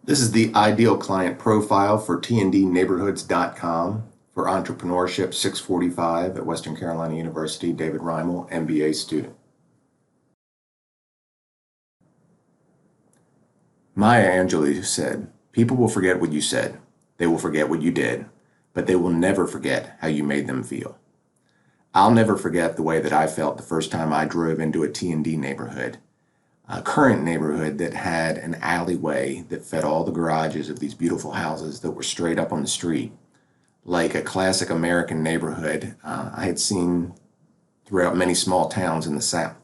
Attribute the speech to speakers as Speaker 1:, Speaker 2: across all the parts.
Speaker 1: This is the ideal client profile for tndneighborhoods.com for Entrepreneurship 645 at Western Carolina University, David Reimel, MBA student. Maya Angelou said, "People will forget what you said, they will forget what you did, but they will never forget how you made them feel." I'll never forget the way that I felt the first time I drove into a T&D neighborhood, a current neighborhood that had an alleyway that fed all the garages of these beautiful houses that were straight up on the street, like a classic American neighborhood I had seen throughout many small towns in the South.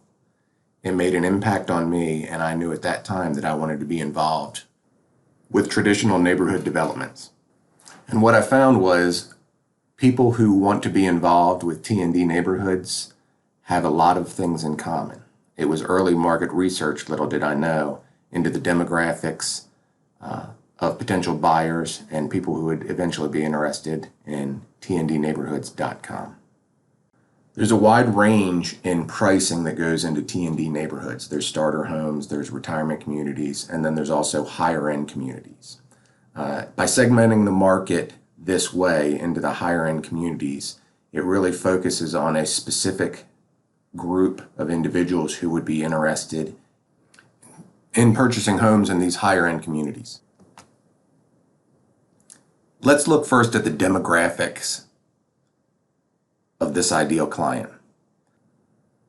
Speaker 1: It made an impact on me, and I knew at that time that I wanted to be involved with traditional neighborhood developments. And what I found was people who want to be involved with T&D neighborhoods have a lot of things in common. It was early market research, little did I know, into the demographics of potential buyers and people who would eventually be interested in tndneighborhoods.com. There's a wide range in pricing that goes into T&D neighborhoods. There's starter homes, there's retirement communities, and then there's also higher end communities. By segmenting the market this way into the higher end communities, it really focuses on a specific group of individuals who would be interested in purchasing homes in these higher end communities. Let's look first at the demographics of this ideal client.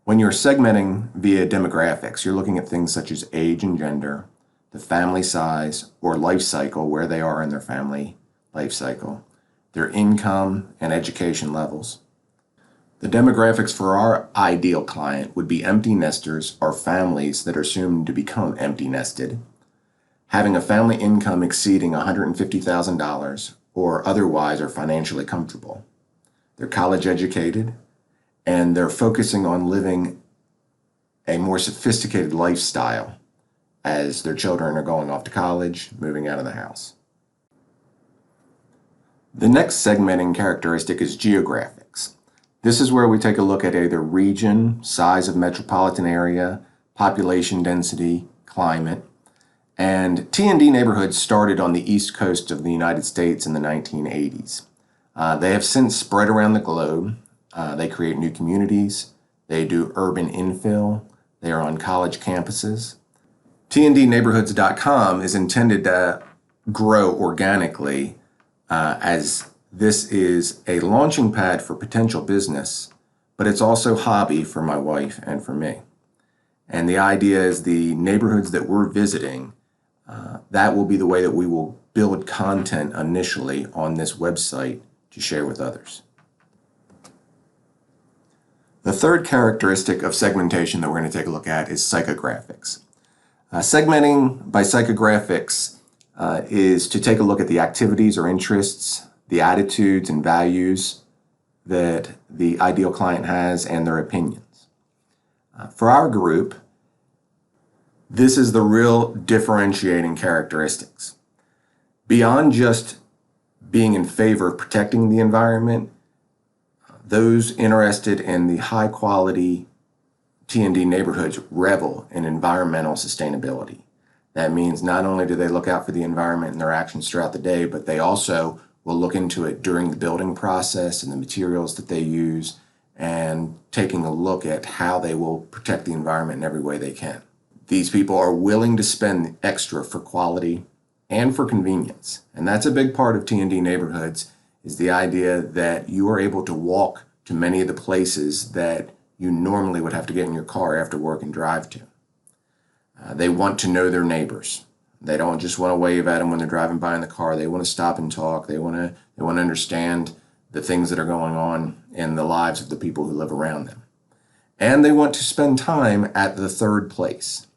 Speaker 1: When you're segmenting via demographics, you're looking at things such as age and gender, the family size or life cycle, where they are in their family life cycle, their income and education levels. The demographics for our ideal client would be empty nesters or families that are soon to become empty nested, having a family income exceeding $150,000 or otherwise are financially comfortable. They're college educated, and they're focusing on living a more sophisticated lifestyle as their children are going off to college, moving out of the house. The next segmenting characteristic is geographics. This is where we take a look at either region, size of metropolitan area, population density, climate. And T&D neighborhoods started on the East Coast of the United States in the 1980s. They have since spread around the globe. They create new communities. They do urban infill. They are on college campuses. tndneighborhoods.com is intended to grow organically as this is a launching pad for potential business, but it's also hobby for my wife and for me. And the idea is the neighborhoods that we're visiting, that will be the way that we will build content initially on this website to share with others. The third characteristic of segmentation that we're going to take a look at is psychographics. Segmenting by psychographics is to take a look at the activities or interests, the attitudes and values that the ideal client has, and their opinions. For our group, this is the real differentiating characteristics. Beyond just being in favor of protecting the environment, those interested in the high quality T&D neighborhoods revel in environmental sustainability. That means not only do they look out for the environment in their actions throughout the day, but they also will look into it during the building process and the materials that they use, and taking a look at how they will protect the environment in every way they can. These people are willing to spend extra for quality and for convenience. And that's a big part of T&D neighborhoods, is the idea that you are able to walk to many of the places that you normally would have to get in your car after work and drive to. They want to know their neighbors. They don't just want to wave at them when they're driving by in the car. They want to stop and talk. They want to understand the things that are going on in the lives of the people who live around them. And they want to spend time at the third place.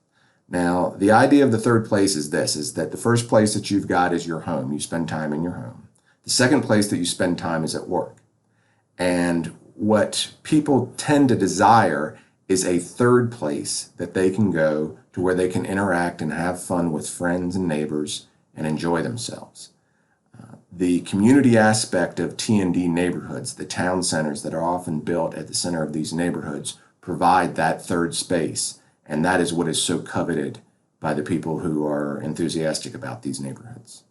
Speaker 1: Now, the idea of the third place is this, is that the first place that you've got is your home. You spend time in your home. The second place that you spend time is at work. And what people tend to desire is a third place that they can go to where they can interact and have fun with friends and neighbors and enjoy themselves. The community aspect of T&D neighborhoods, the town centers that are often built at the center of these neighborhoods, provide that third space, and that is what is so coveted by the people who are enthusiastic about these neighborhoods.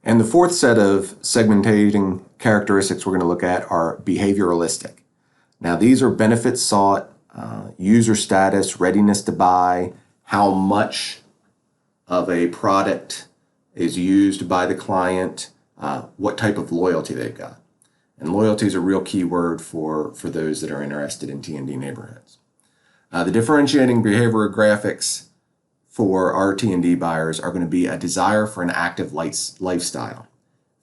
Speaker 1: And the fourth set of segmentating characteristics we're going to look at are behavioralistic. Now, these are benefits sought, user status, readiness to buy, how much of a product is used by the client, what type of loyalty they've got. And loyalty is a real key word for those that are interested in T&D neighborhoods. The differentiating behaviorographics for our T&D buyers are going to be a desire for an active lifestyle.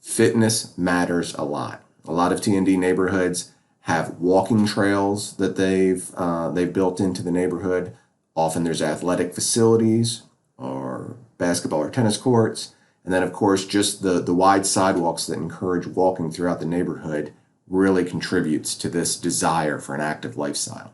Speaker 1: Fitness matters a lot. A lot of T&D neighborhoods have walking trails that they've built into the neighborhood. Often there's athletic facilities or basketball or tennis courts. And then, of course, just the wide sidewalks that encourage walking throughout the neighborhood really contributes to this desire for an active lifestyle.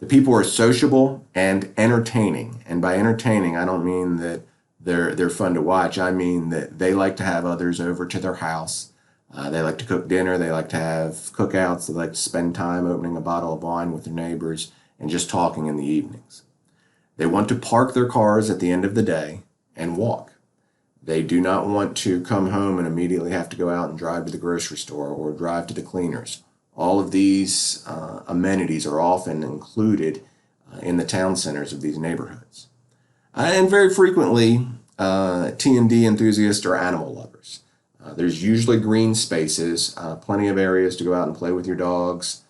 Speaker 1: The people are sociable and entertaining. And by entertaining, I don't mean that they're fun to watch. I mean that they like to have others over to their house. They like to cook dinner. They like to have cookouts. They like to spend time opening a bottle of wine with their neighbors and just talking in the evenings. They want to park their cars at the end of the day and walk. They do not want to come home and immediately have to go out and drive to the grocery store or drive to the cleaners. All of these amenities are often included in the town centers of these neighborhoods. And very frequently, T&D enthusiasts are animal lovers. There's usually green spaces, plenty of areas to go out and play with your dogs,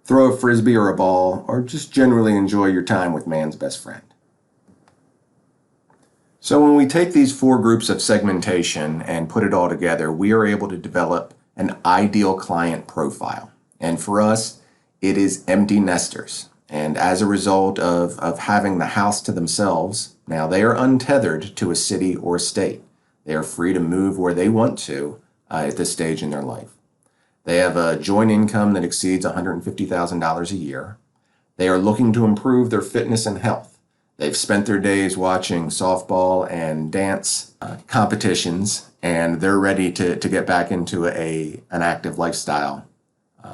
Speaker 1: throw a frisbee or a ball, or just generally enjoy your time with man's best friend. So when we take these four groups of segmentation and put it all together, we are able to develop an ideal client profile. And for us, it is empty nesters. And as a result of having the house to themselves, now they are untethered to a city or state. They are free to move where they want to at this stage in their life. They have a joint income that exceeds $150,000 a year. They are looking to improve their fitness and health. They've spent their days watching softball and dance competitions, and they're ready to get back into an active lifestyle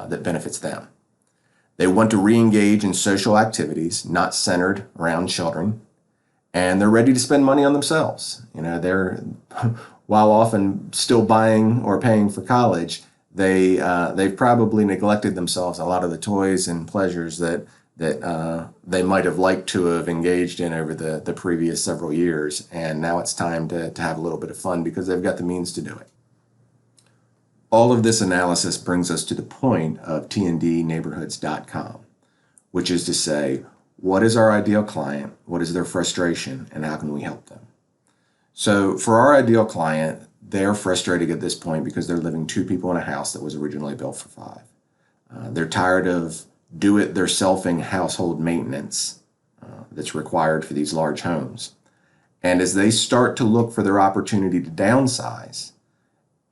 Speaker 1: that benefits them. They want to re-engage in social activities not centered around children, and they're ready to spend money on themselves. You know, they're while often still buying or paying for college, they've probably neglected themselves a lot of the toys and pleasures that they might have liked to have engaged in over the previous several years, and now it's time to have a little bit of fun because they've got the means to do it. All of this analysis brings us to the point of tndneighborhoods.com, which is to say, what is our ideal client, what is their frustration, and how can we help them? So for our ideal client, they're frustrated at this point because they're living two people in a house that was originally built for five. They're tired of do-it-theirselfing household maintenance that's required for these large homes. And as they start to look for their opportunity to downsize,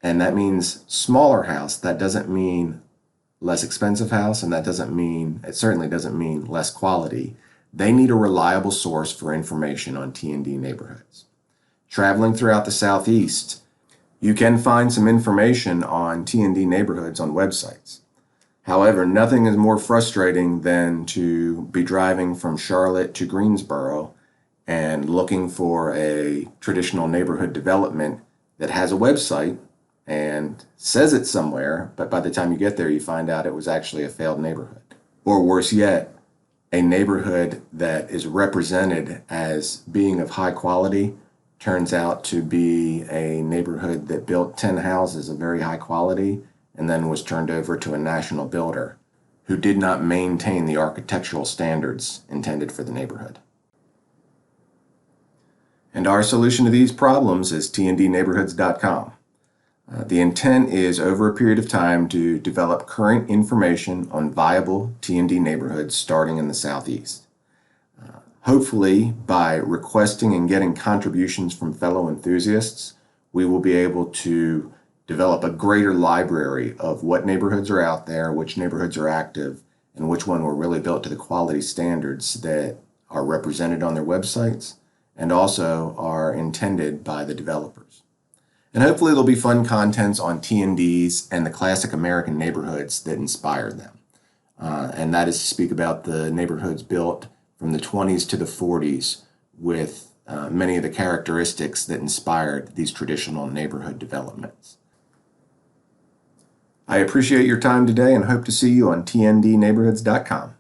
Speaker 1: and that means smaller house, that doesn't mean less expensive house, and it certainly doesn't mean less quality. They need a reliable source for information on T&D neighborhoods. Traveling throughout the Southeast, you can find some information on T&D neighborhoods on websites. However, nothing is more frustrating than to be driving from Charlotte to Greensboro and looking for a traditional neighborhood development that has a website and says it somewhere, but by the time you get there, you find out it was actually a failed neighborhood. Or worse yet, a neighborhood that is represented as being of high quality turns out to be a neighborhood that built 10 houses of very high quality and then was turned over to a national builder who did not maintain the architectural standards intended for the neighborhood. And our solution to these problems is tndneighborhoods.com. The intent is over a period of time to develop current information on viable T&D neighborhoods starting in the Southeast. Hopefully, by requesting and getting contributions from fellow enthusiasts, we will be able to develop a greater library of what neighborhoods are out there, which neighborhoods are active, and which one were really built to the quality standards that are represented on their websites and also are intended by the developers. And hopefully there'll be fun contents on T&Ds and the classic American neighborhoods that inspired them. And that is to speak about the neighborhoods built from the 20s to the 40s with many of the characteristics that inspired these traditional neighborhood developments. I appreciate your time today and hope to see you on tndneighborhoods.com.